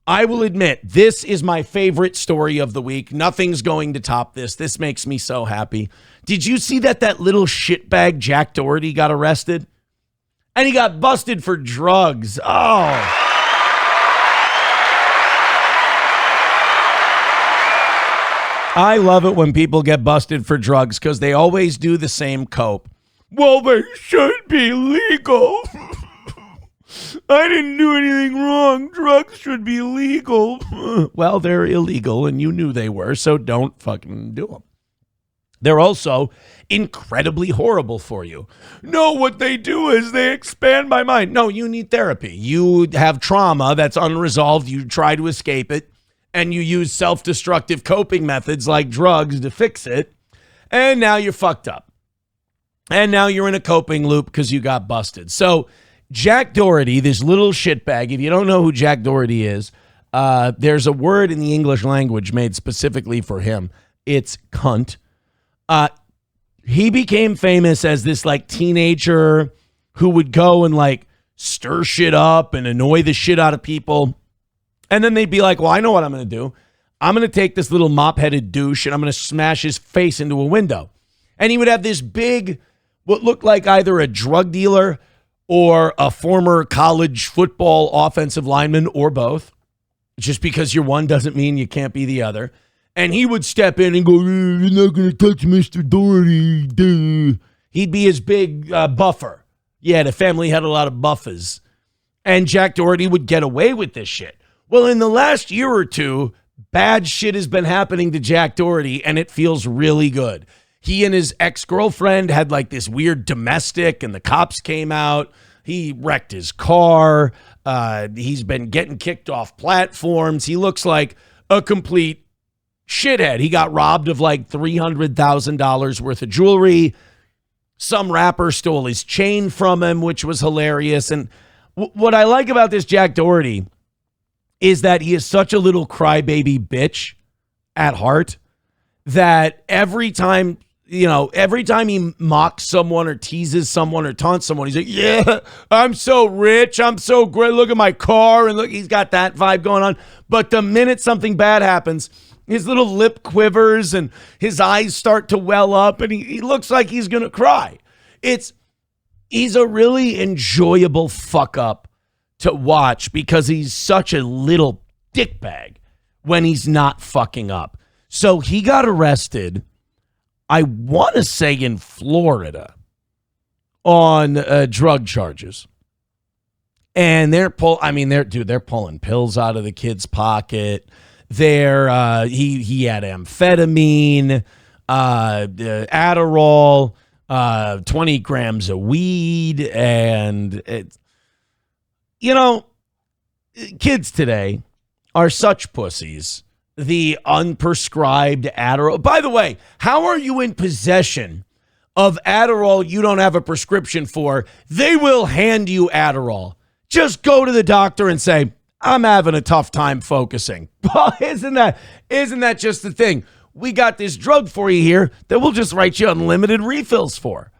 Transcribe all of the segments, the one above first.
I will admit, this is my favorite story of the week. Nothing's going to top this. This makes me so happy. Did you see that little shitbag Jack Doherty got arrested? And he got busted for drugs. Oh. I love it when people get busted for drugs because they always do the same cope. Well, they should be legal. I didn't do anything wrong. Drugs should be legal. Well, they're illegal, and you knew they were, so don't fucking do them. They're also incredibly horrible for you. No, what they do is they expand my mind. No, you need therapy. You have trauma that's unresolved. You try to escape it, and you use self-destructive coping methods like drugs to fix it, and now you're fucked up. And now you're in a coping loop because you got busted. So Jack Doherty, this little shitbag, if you don't know who Jack Doherty is, there's a word in the English language made specifically for him. It's cunt. He became famous as this like teenager who would go and like stir shit up and annoy the shit out of people. And then they'd be like, well, I know what I'm going to do. I'm going to take this little mop-headed douche and I'm going to smash his face into a window. And he would have this big, what looked like either a drug dealer or a former college football offensive lineman or both. Just because you're one doesn't mean you can't be the other. And he would step in and go, you're not going to touch Mr. Doherty. Duh. He'd be his big buffer. Yeah, the family had a lot of buffers. And Jack Doherty would get away with this shit. Well, in the last year or two, bad shit has been happening to Jack Doherty, and it feels really good. He and his ex-girlfriend had like this weird domestic, and the cops came out. He wrecked his car. He's been getting kicked off platforms. He looks like a complete shithead. He got robbed of like $300,000 worth of jewelry. Some rapper stole his chain from him, which was hilarious. And what I like about this Jack Doherty is that he is such a little crybaby bitch at heart that every time he mocks someone or teases someone or taunts someone, he's like, yeah, I'm so rich. I'm so great. Look at my car. And look, he's got that vibe going on. But the minute something bad happens, his little lip quivers and his eyes start to well up and he looks like he's going to cry. He's a really enjoyable fuck up to watch because he's such a little dickbag when he's not fucking up. So he got arrested, I want to say in Florida, on drug charges. And they're pulling pills out of the kid's pocket. He had amphetamine, Adderall, 20 grams of weed, and kids today are such pussies. The unprescribed Adderall. By the way, how are you in possession of Adderall you don't have a prescription for? They will hand you Adderall. Just go to the doctor and say, I'm having a tough time focusing. Well, isn't that just the thing? We got this drug for you here that we'll just write you unlimited refills for.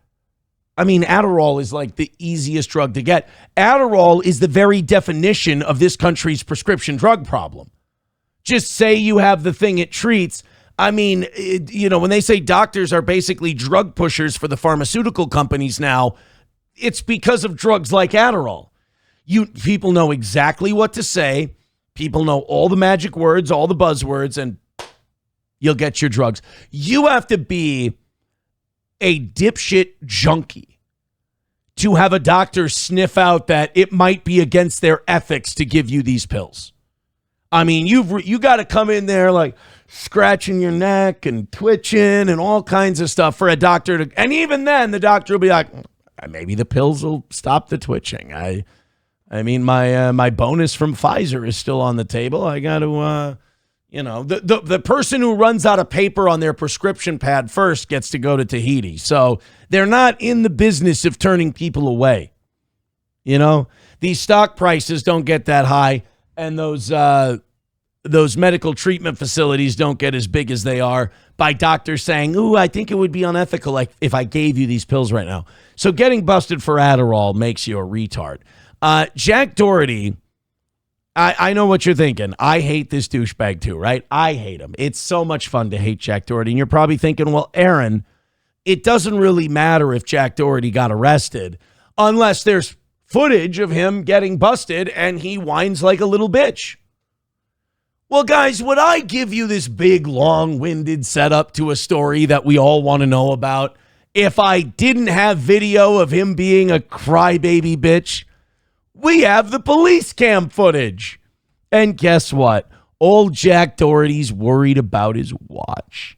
I mean, Adderall is like the easiest drug to get. Adderall is the very definition of this country's prescription drug problem. Just say you have the thing it treats. I mean, when they say doctors are basically drug pushers for the pharmaceutical companies now, it's because of drugs like Adderall. People know exactly what to say. People know all the magic words, all the buzzwords, and you'll get your drugs. You have to be a dipshit junkie to have a doctor sniff out that it might be against their ethics to give you these pills. I mean, you got to come in there like scratching your neck and twitching and all kinds of stuff for a doctor to, and even then the doctor will be like, maybe the pills will stop the twitching. I mean, my bonus from Pfizer is still on the table. I got to, the person who runs out of paper on their prescription pad first gets to go to Tahiti. So they're not in the business of turning people away. These stock prices don't get that high. And those medical treatment facilities don't get as big as they are by doctors saying, ooh, I think it would be unethical like if I gave you these pills right now. So getting busted for Adderall makes you a retard. Jack Doherty, I know what you're thinking. I hate this douchebag too, right? I hate him. It's so much fun to hate Jack Doherty. And you're probably thinking, well, Aaron, it doesn't really matter if Jack Doherty got arrested unless there's footage of him getting busted and he whines like a little bitch. Well, guys, would I give you this big, long-winded setup to a story that we all want to know about if I didn't have video of him being a crybaby bitch? We have the police cam footage. And guess what? Old Jack Doherty's worried about his watch.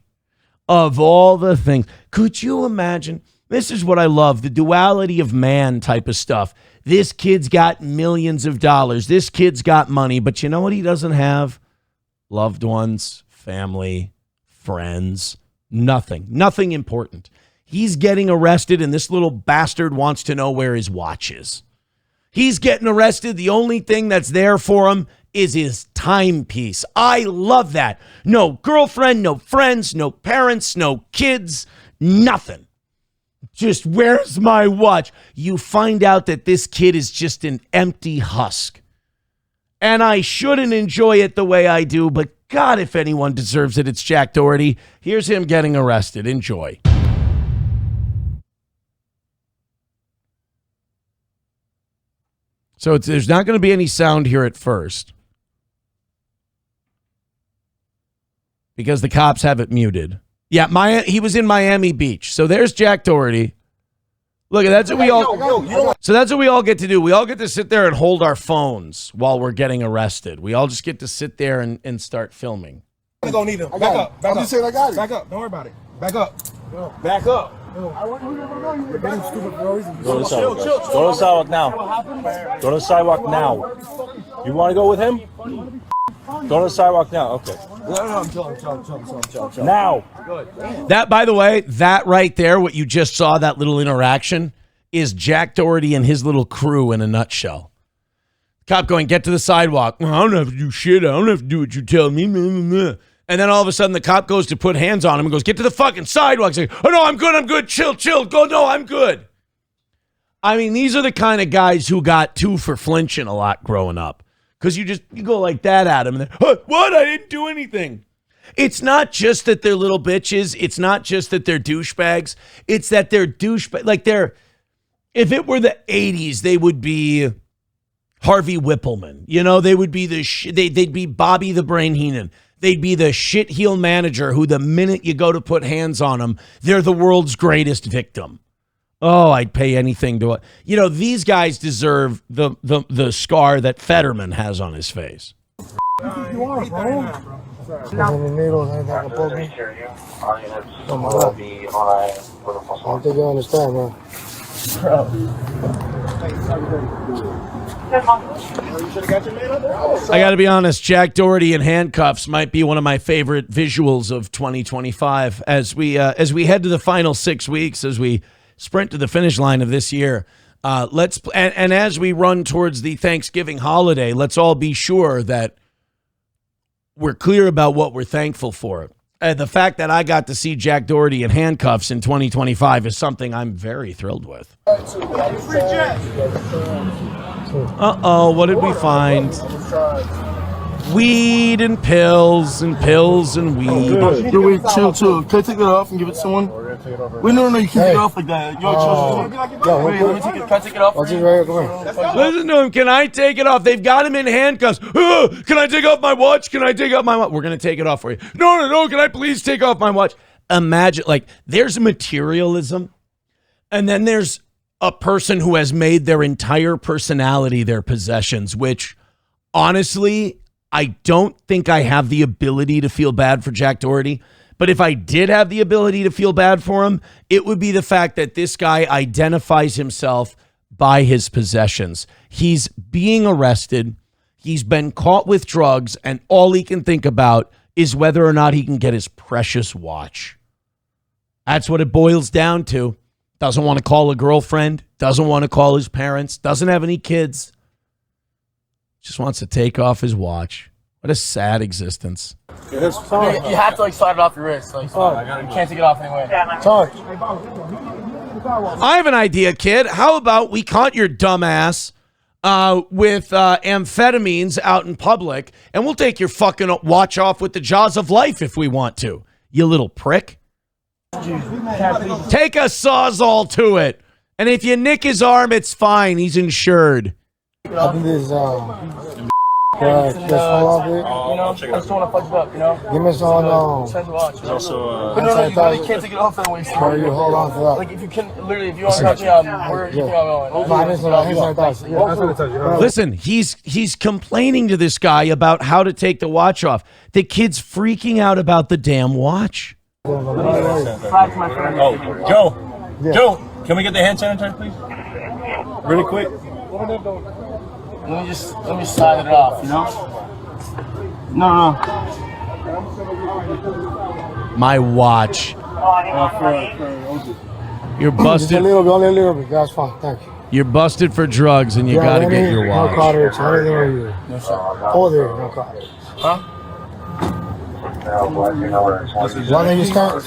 Of all the things, could you imagine? This is what I love, the duality of man type of stuff. This kid's got millions of dollars. This kid's got money. But you know what he doesn't have? Loved ones, family, friends, nothing. Nothing important. He's getting arrested, and this little bastard wants to know where his watch is. He's getting arrested. The only thing that's there for him is his timepiece. I love that. No girlfriend, no friends, no parents, no kids, nothing. Just, where's my watch? You find out that this kid is just an empty husk. And I shouldn't enjoy it the way I do, but God, if anyone deserves it, it's Jack Doherty. Here's him getting arrested. Enjoy. So there's not going to be any sound here at first because the cops have it muted. Yeah, he was in Miami Beach. So there's Jack Doherty. Look, that's what we all. So that's what we all get to do. We all get to sit there and hold our phones while we're getting arrested. We all just get to sit there and start filming. I'm gonna need him. Back up. I'm just saying I got it. Back up. Don't worry about it. Back up. Back up. Go to the sidewalk. Go to the sidewalk now. Go to the sidewalk now. You want to go with him? Go to the sidewalk now. Okay. No, now. That, by the way, that right there, what you just saw, that little interaction, is Jack Doherty and his little crew in a nutshell. Cop going, get to the sidewalk. I don't have to do shit. I don't have to do what you tell me. And then all of a sudden the cop goes to put hands on him and goes, get to the fucking sidewalk. He's like, oh, no, I'm good. Chill. Go, no, I'm good. I mean, these are the kind of guys who got two for flinching a lot growing up. Because you go like that at them. And then, what? I didn't do anything. It's not just that they're little bitches. It's not just that they're douchebags. It's that they're douchebags. Like if it were the 80s, they would be Harvey Whippleman. You know, they would be they'd be Bobby the Brain Heenan. They'd be the shit heel manager who the minute you go to put hands on them, they're the world's greatest victim. Oh, I'd pay anything to it. You know, these guys deserve the scar that Fetterman has on his face. You are, bro. I don't think you understand, man. I got to be honest, Jack Doherty in handcuffs might be one of my favorite visuals of 2025 as we head to the final 6 weeks, as we sprint to the finish line of this year. And as we run towards the Thanksgiving holiday, let's all be sure that we're clear about what we're thankful for. The fact that I got to see Jack Doherty in handcuffs in 2025 is something I'm very thrilled with. Uh-oh, what did we find? Weed and pills and weed. Do we chill too? Can I take it off and give it to someone? Wait, no, you can't take it off like that. Wait, let me take it. Can I take it off? Listen to him. Can I take it off? They've got him in handcuffs. Can I take off my watch? We're going to take it off for you. No. Can I please take off my watch? Imagine, there's materialism, and then there's a person who has made their entire personality their possessions, which, honestly, I don't think I have the ability to feel bad for Jack Doherty. But if I did have the ability to feel bad for him, it would be the fact that this guy identifies himself by his possessions. He's being arrested. He's been caught with drugs, and all he can think about is whether or not he can get his precious watch. That's what it boils down to. Doesn't want to call a girlfriend, doesn't want to call his parents, doesn't have any kids. Just wants to take off his watch. What a sad existence. You have to slide it off your wrist. You can't take it off anyway. I have an idea, kid. How about we caught your dumb ass with amphetamines out in public, and we'll take your fucking watch off with the jaws of life if we want to. You little prick. Take a Sawzall to it. And if you nick his arm, it's fine. He's insured. I think this, fall off it. I just don't want to fudge it up, Give me some, But no, you really can't take it off that way. or you hold on to that. Like, if you can, literally, if you want to touch me, you think I'm going. Listen, he's complaining to this guy about how to take the watch off. The kid's freaking out about the damn watch. Flash my friend. Oh, Joe. Yeah. Joe, can we get the hand sanitizer, please? Really quick. Let me slide it off, No. My watch. You're Just busted. a little bit, only a little bit. That's fine. Thank you. You're busted for drugs, and you got to get your No watch. cartridge. Anything on you. No, sir. Oh, there. No cartridge. Huh? Why don't you start?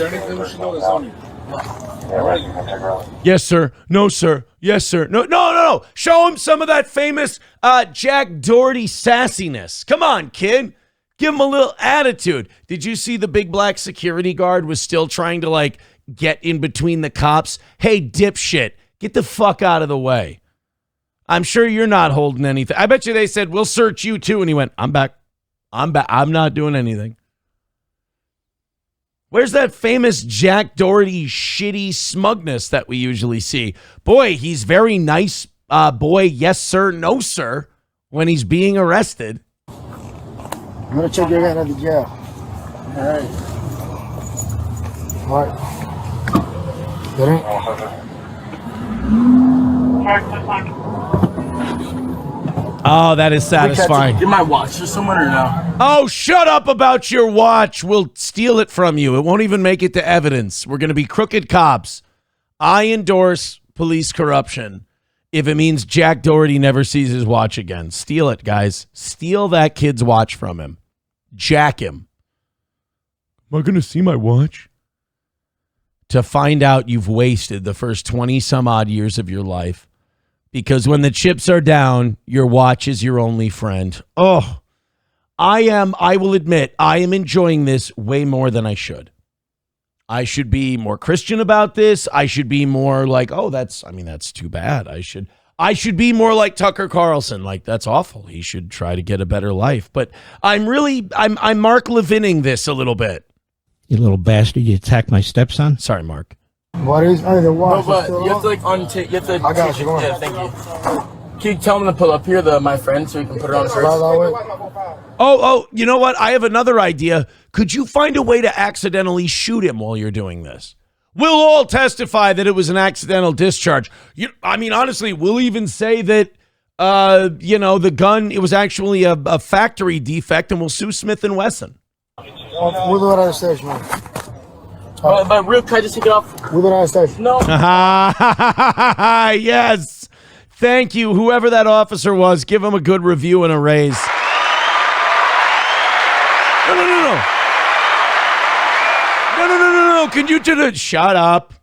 Yes, sir. No, sir. Yes, sir. No. Show him some of that famous Jack Doherty sassiness. Come on, kid. Give him a little attitude. Did you see the big black security guard was still trying to, like, get in between the cops? Hey, dipshit, get the fuck out of the way. I'm sure you're not holding anything. I bet you they said, we'll search you too. And he went, I'm back. I'm not doing anything. Where's that famous Jack Doherty shitty smugness that we usually see? Boy, he's very nice. Boy, yes, sir, no, sir, when he's being arrested. I'm going to check your hand at the jail. All right. Get in. Oh, that is satisfying. Get my watch. There's someone or no? Oh, shut up about your watch. We'll steal it from you. It won't even make it to evidence. We're going to be crooked cops. I endorse police corruption if it means Jack Doherty never sees his watch again. Steal it, guys. Steal that kid's watch from him. Jack him. Am I going to see my watch? To find out you've wasted the first 20 some odd years of your life. Because when the chips are down, your watch is your only friend. Oh, I will admit, I am enjoying this way more than I should. I should be more Christian about this. I should be more like, that's too bad. I should be more like Tucker Carlson. Like, that's awful. He should try to get a better life. But I'm Mark Levining this a little bit. You little bastard, you attacked my stepson? Sorry, Mark. What is the watch? No, but you have to like untake. You have to. I got you. Go on. Yeah, thank you. Can you tell him to pull up here, my friend, so we can put it on his Right shirt? that way. Oh, you know what? I have another idea. Could you find a way to accidentally shoot him while you're doing this? We'll all testify that it was an accidental discharge. Honestly, we'll even say that, the gun, it was actually a factory defect, and we'll sue Smith & Wesson. We'll do it at the station, man. But real, can I just take it off? We'll do it at the station. No. Yes. Thank you. Whoever that officer was, give him a good review and a raise. No. Can you shut up?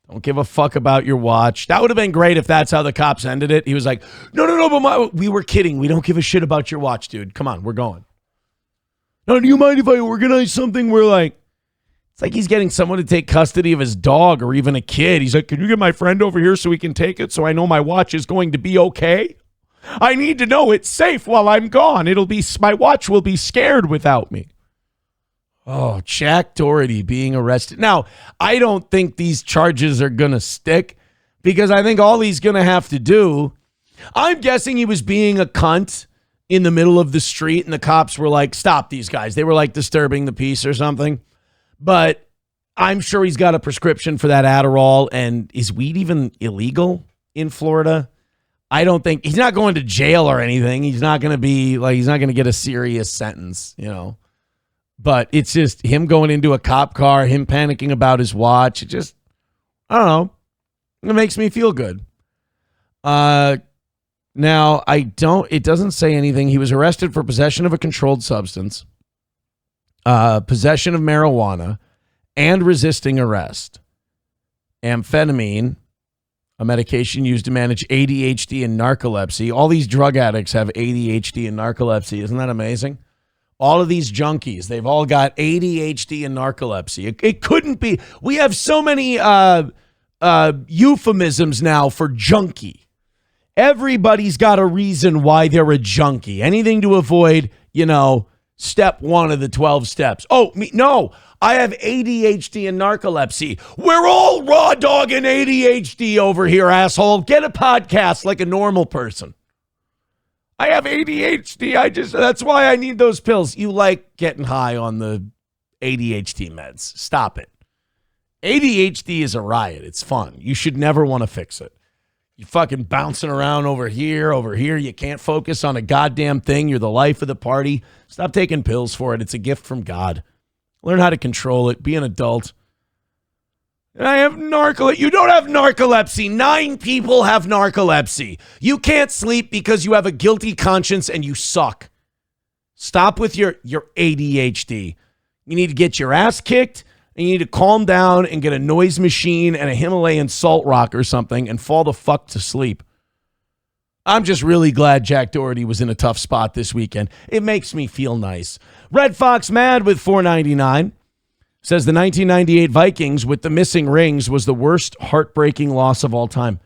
Don't give a fuck about your watch. That would have been great if that's how the cops ended it. He was like, no, but we were kidding. We don't give a shit about your watch, dude. Come on, we're going. No, do you mind if I organize something where, like, it's like he's getting someone to take custody of his dog or even a kid. He's like, can you get my friend over here so we can take it so I know my watch is going to be okay? I need to know it's safe while I'm gone. My watch will be scared without me. Oh, Jack Doherty being arrested. Now, I don't think these charges are going to stick because I think all he's going to have to do, I'm guessing he was being a cunt in the middle of the street and the cops were like, stop these guys. They were like disturbing the peace or something. But I'm sure he's got a prescription for that Adderall. And is weed even illegal in Florida? I don't think he's not going to jail or anything. He's not going to get a serious sentence, But it's just him going into a cop car, him panicking about his watch. It just, I don't know. It makes me feel good. Now, it doesn't say anything. He was arrested for possession of a controlled substance, possession of marijuana, and resisting arrest. Amphetamine, a medication used to manage ADHD and narcolepsy. All these drug addicts have ADHD and narcolepsy. Isn't that amazing? All of these junkies, they've all got ADHD and narcolepsy. It couldn't be. We have so many euphemisms now for junkie. Everybody's got a reason why they're a junkie. Anything to avoid, step one of the 12 steps. Oh, no, I have ADHD and narcolepsy. We're all raw dogging ADHD over here, asshole. Get a podcast like a normal person. I have ADHD. That's why I need those pills. You like getting high on the ADHD meds. Stop it. ADHD is a riot. It's fun. You should never want to fix it. You're fucking bouncing around over here. You can't focus on a goddamn thing. You're the life of the party. Stop taking pills for it. It's a gift from God. Learn how to control it. Be an adult. And I have narcolepsy. You don't have narcolepsy. 9 people have narcolepsy. You can't sleep because you have a guilty conscience and you suck. Stop with your ADHD. You need to get your ass kicked. And you need to calm down and get a noise machine and a Himalayan salt rock or something and fall the fuck to sleep. I'm just really glad Jack Doherty was in a tough spot this weekend. It makes me feel nice. Red Fox Mad with $4.99 says the 1998 Vikings with the missing rings was the worst heartbreaking loss of all time.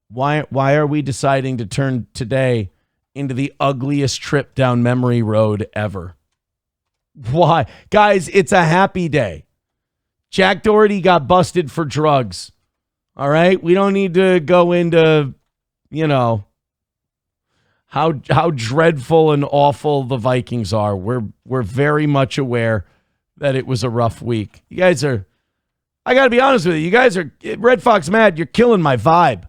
Why are we deciding to turn today into the ugliest trip down memory road ever? Why? Guys, it's a happy day. Jack Doherty got busted for drugs. All right? We don't need to go into, how dreadful and awful the Vikings are. We're very much aware that it was a rough week. You guys are, I got to be honest with you, guys are, Red Fox Mad, you're killing my vibe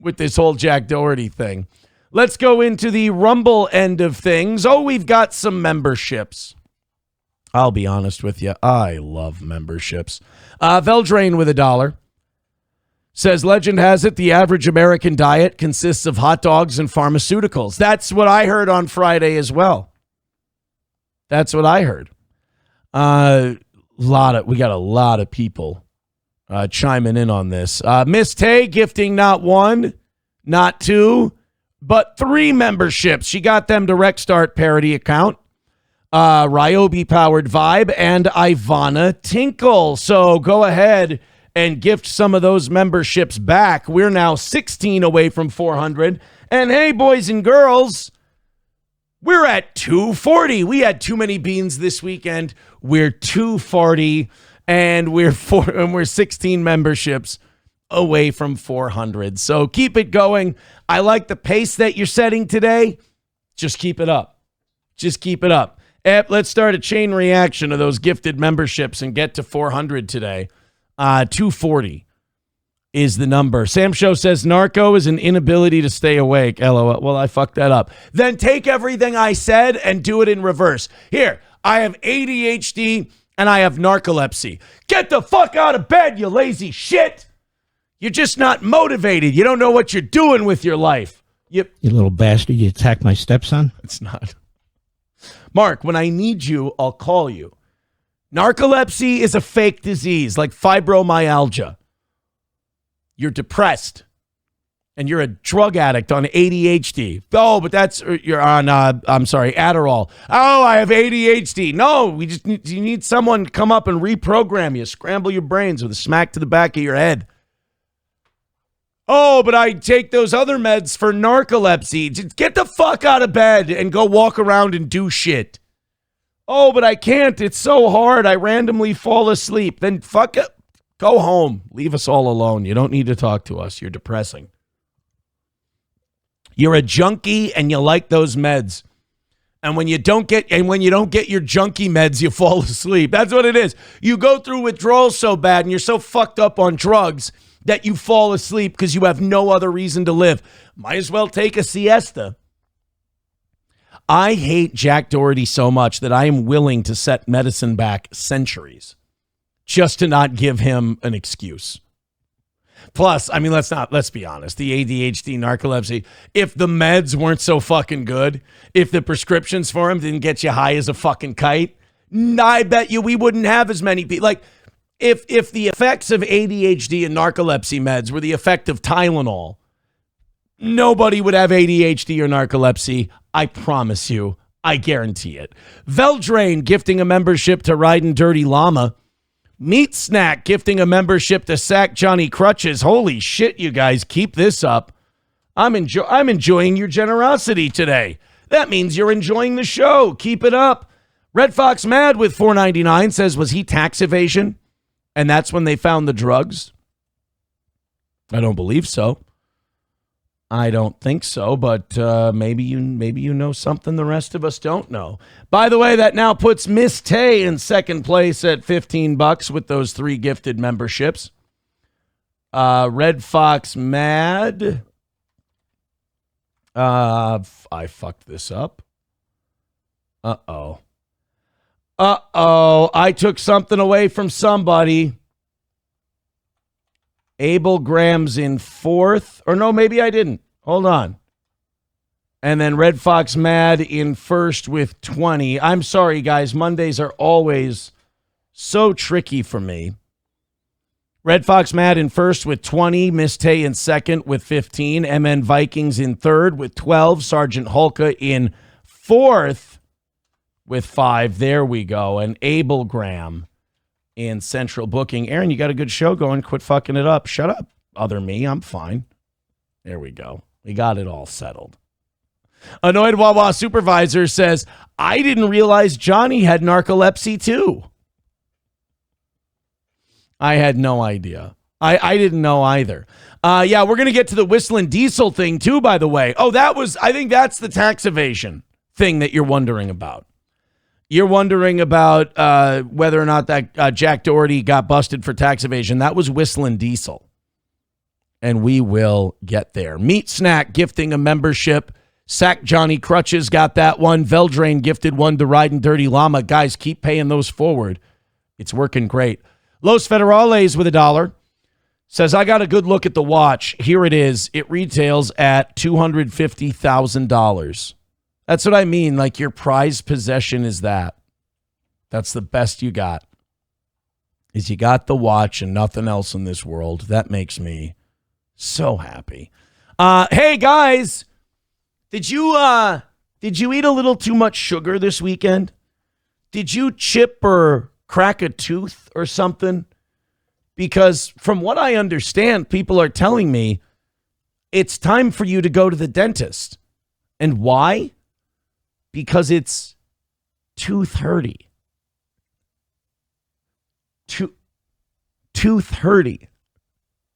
with this whole Jack Doherty thing. Let's go into the Rumble end of things. Oh, we've got some memberships. I'll be honest with you. I love memberships. Veldrain with $1 says, legend has it the average American diet consists of hot dogs and pharmaceuticals. That's what I heard on Friday as well. That's what I heard. We got a lot of people chiming in on this. Miss Tay gifting not 1, not 2, but 3 memberships. She got them direct start parody account. Ryobi Powered Vibe, and Ivana Tinkle. So go ahead and gift some of those memberships back. We're now 16 away from 400. And hey, boys and girls, we're at 240. We had too many beans this weekend. We're 240, and we're 16 memberships away from 400. So keep it going. I like the pace that you're setting today. Just keep it up. Just keep it up. Let's start a chain reaction of those gifted memberships and get to 400 today. 240 is the number. Sam Show says narco is an inability to stay awake. LOL. Well, I fucked that up. Then take everything I said and do it in reverse. Here, I have ADHD and I have narcolepsy. Get the fuck out of bed, you lazy shit. You're just not motivated. You don't know what you're doing with your life. You little bastard. You attacked my stepson? It's not. Mark, when I need you, I'll call you. Narcolepsy is a fake disease like fibromyalgia. You're depressed and you're a drug addict on ADHD. Oh, but you're on, Adderall. Oh, I have ADHD. No, you need someone to come up and reprogram you, scramble your brains with a smack to the back of your head. Oh, but I take those other meds for narcolepsy. Just get the fuck out of bed and go walk around and do shit. Oh, but I can't. It's so hard. I randomly fall asleep. Then fuck it. Go home. Leave us all alone. You don't need to talk to us. You're depressing. You're a junkie and you like those meds. And when you don't get your junkie meds, you fall asleep. That's what it is. You go through withdrawals so bad and you're so fucked up on drugs that you fall asleep because you have no other reason to live. Might as well take a siesta. I hate Jack Doherty so much that I am willing to set medicine back centuries just to not give him an excuse. Plus, I mean, let's be honest. The ADHD, narcolepsy, if the meds weren't so fucking good, if the prescriptions for him didn't get you high as a fucking kite, I bet you we wouldn't have as many people. Like, If the effects of ADHD and narcolepsy meds were the effect of Tylenol, nobody would have ADHD or narcolepsy. I promise you. I guarantee it. Veldrain gifting a membership to Riding Dirty Llama. Meat Snack gifting a membership to Sack Johnny Crutches. Holy shit, you guys, keep this up. I'm enjoying your generosity today. That means you're enjoying the show. Keep it up. Red Fox Mad with $4.99 says, was he tax evasion? And that's when they found the drugs? I don't believe so. I don't think so, but maybe you know something the rest of us don't know. By the way, that now puts Miss Tay in second place at $15 with those 3 gifted memberships. Red Fox Mad. I fucked this up. Uh-oh. I took something away from somebody. Abel Graham's in 4th. Or no, maybe I didn't. Hold on. And then Red Fox Mad in 1st with 20. I'm sorry, guys. Mondays are always so tricky for me. Red Fox Mad in 1st with 20. Miss Tay in 2nd with 15. MN Vikings in 3rd with 12. Sergeant Hulka in 4th with 5. There we go. And Abel Graham in Central Booking. Aaron, you got a good show going. Quit fucking it up. Shut up, other me. I'm fine. There we go. We got it all settled. Annoyed Wawa Supervisor says, I didn't realize Johnny had narcolepsy too. I had no idea. I didn't know either. Yeah, we're going to get to the Whistling Diesel thing too, by the way. Oh, I think that's the tax evasion thing that you're wondering about. You're wondering about whether or not that Jack Doherty got busted for tax evasion. That was Whistling Diesel. And we will get there. Meat Snack gifting a membership. Sack Johnny Crutches got that one. Veldrain gifted one to Riding Dirty Llama. Guys, keep paying those forward. It's working great. Los Federales with $1 says, I got a good look at the watch. Here it is. It retails at $250,000. That's what I mean. Like, your prized possession is that. That's the best you got. Is you got the watch and nothing else in this world. That makes me so happy. Hey guys, did you eat a little too much sugar this weekend? Did you chip or crack a tooth or something? Because from what I understand, people are telling me it's time for you to go to the dentist. And why? Because it's 2:30. 2:30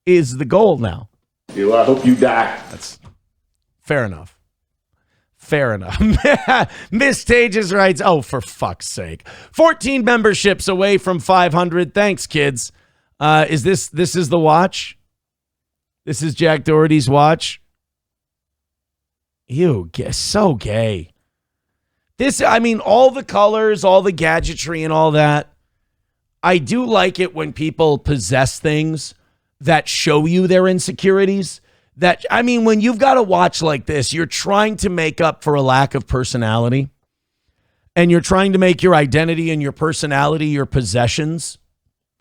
is the goal now. I hope you die. That's fair enough. Fair enough. Miss Tages writes, oh, for fuck's sake. 14 memberships away from 500. Thanks, kids. This is the watch? This is Jack Doherty's watch? Ew, so gay. All the colors, all the gadgetry and all that. I do like it when people possess things that show you their insecurities. When you've got a watch like this, you're trying to make up for a lack of personality. And you're trying to make your identity and your personality your possessions.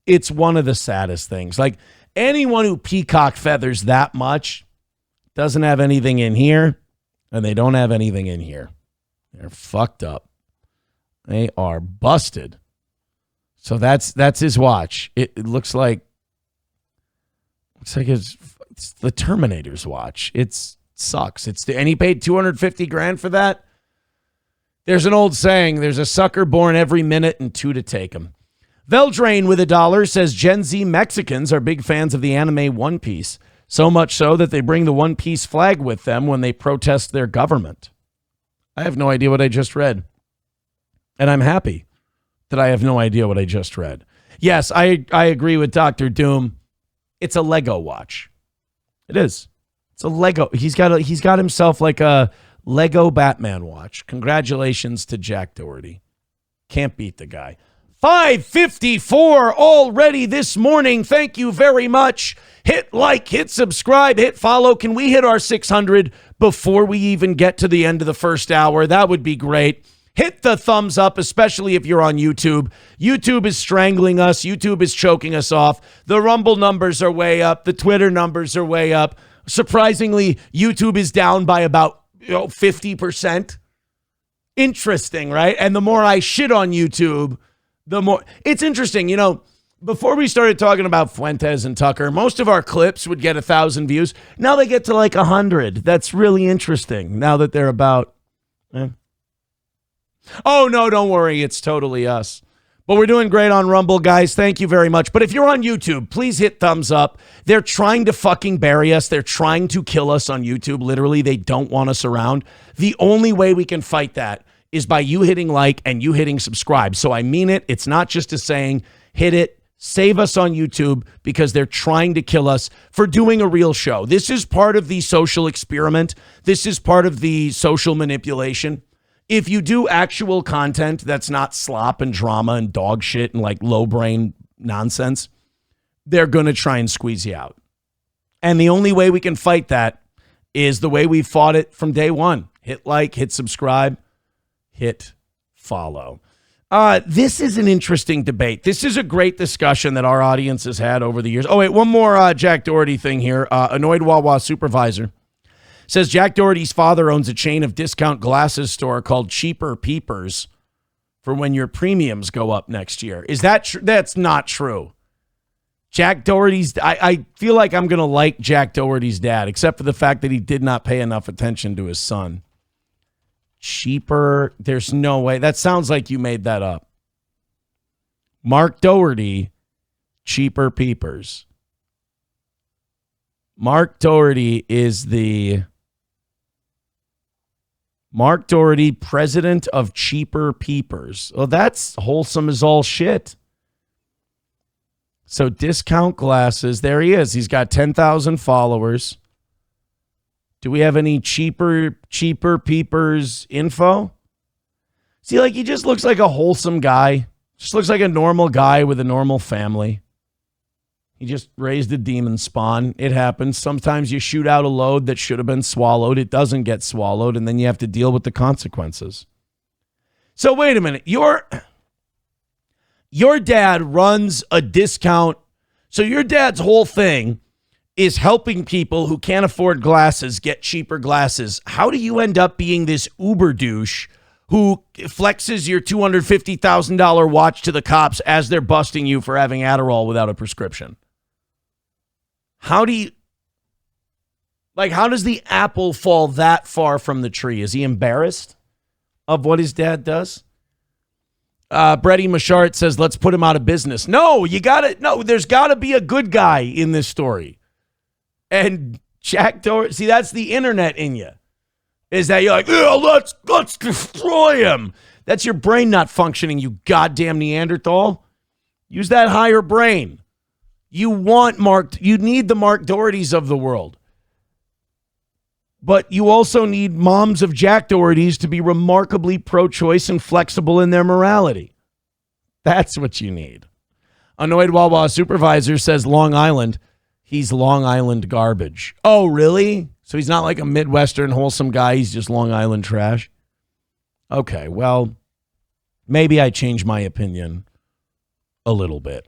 It's one of the saddest things. Like, anyone who peacock feathers that much doesn't have anything in here, and they don't have anything in here. They're fucked up. They are busted. So that's his watch. It looks like it's the Terminator's watch. It sucks. And he paid $250,000 for that. There's an old saying, there's a sucker born every minute and 2 to take him. Veldrain with $1 says Gen Z Mexicans are big fans of the anime One Piece. So much so that they bring the One Piece flag with them when they protest their government. I have no idea what I just read. And I'm happy that I have no idea what I just read. Yes, I agree with Dr. Doom. It's a Lego watch. It is. It's a Lego. He's got himself like a Lego Batman watch. Congratulations to Jack Doherty. Can't beat the guy. 5:54 already this morning. Thank you very much. Hit like, hit subscribe, hit follow. Can we hit our 600 before we even get to the end of the first hour? That would be great. Hit the thumbs up, especially if you're on YouTube. YouTube is strangling us. YouTube is choking us off. The Rumble numbers are way up. The Twitter numbers are way up. Surprisingly, YouTube is down by about 50%. Interesting, right? And the more I shit on YouTube, the more it's interesting. Before we started talking about Fuentes and Tucker, most of our clips would get 1,000 views. Now they get to like 100. That's really interesting now that they're about. Oh, no, don't worry. It's totally us. But we're doing great on Rumble, guys. Thank you very much. But if you're on YouTube, please hit thumbs up. They're trying to fucking bury us. They're trying to kill us on YouTube. Literally, they don't want us around. The only way we can fight that is by you hitting like and you hitting subscribe. So I mean it. It's not just a saying. Hit it. Save us on YouTube because they're trying to kill us for doing a real show. This is part of the social experiment. This is part of the social manipulation. If you do actual content that's not slop and drama and dog shit and like low brain nonsense, they're going to try and squeeze you out. And the only way we can fight that is the way we fought it from day one. Hit like, hit subscribe, hit follow. This is an interesting debate. This is a great discussion that our audience has had over the years. Oh, wait, one more Jack Doherty thing here. Annoyed Wawa supervisor says Jack Doherty's father owns a chain of discount glasses store called Cheaper Peepers for when your premiums go up next year. Is that true? That's not true. Jack Doherty's, I feel like I'm going to like Jack Doherty's dad, except for the fact that he did not pay enough attention to his son. Cheaper, there's no way. That sounds like you made that up. Mark Doherty, Cheaper Peepers. Mark Doherty is the... Mark Doherty, president of Cheaper Peepers. Well, that's wholesome as all shit. So discount glasses. There he is. He's got 10,000 followers. Do we have any cheaper Peepers info? See, like he just looks like a wholesome guy. Just looks like a normal guy with a normal family. He just raised a demon spawn. It happens. Sometimes you shoot out a load that should have been swallowed. It doesn't get swallowed, and then you have to deal with the consequences. So wait a minute. Your dad runs a discount. So your dad's whole thing is helping people who can't afford glasses get cheaper glasses. How do you end up being this Uber douche who flexes your $250,000 watch to the cops as they're busting you for having Adderall without a prescription? How does the apple fall that far from the tree? Is he embarrassed of what his dad does? Brady Machart says, let's put him out of business. No, there's got to be a good guy in this story. And Jack Doherty, see, that's the internet in you. Is that you're like, yeah, let's destroy him. That's your brain not functioning, you goddamn Neanderthal. Use that higher brain. You need the Mark Dohertys of the world. But you also need moms of Jack Dohertys to be remarkably pro-choice and flexible in their morality. That's what you need. Annoyed Wawa supervisor says Long Island. He's Long Island garbage. Oh, really? So he's not like a Midwestern wholesome guy. He's just Long Island trash. Okay, well, maybe I changed my opinion a little bit.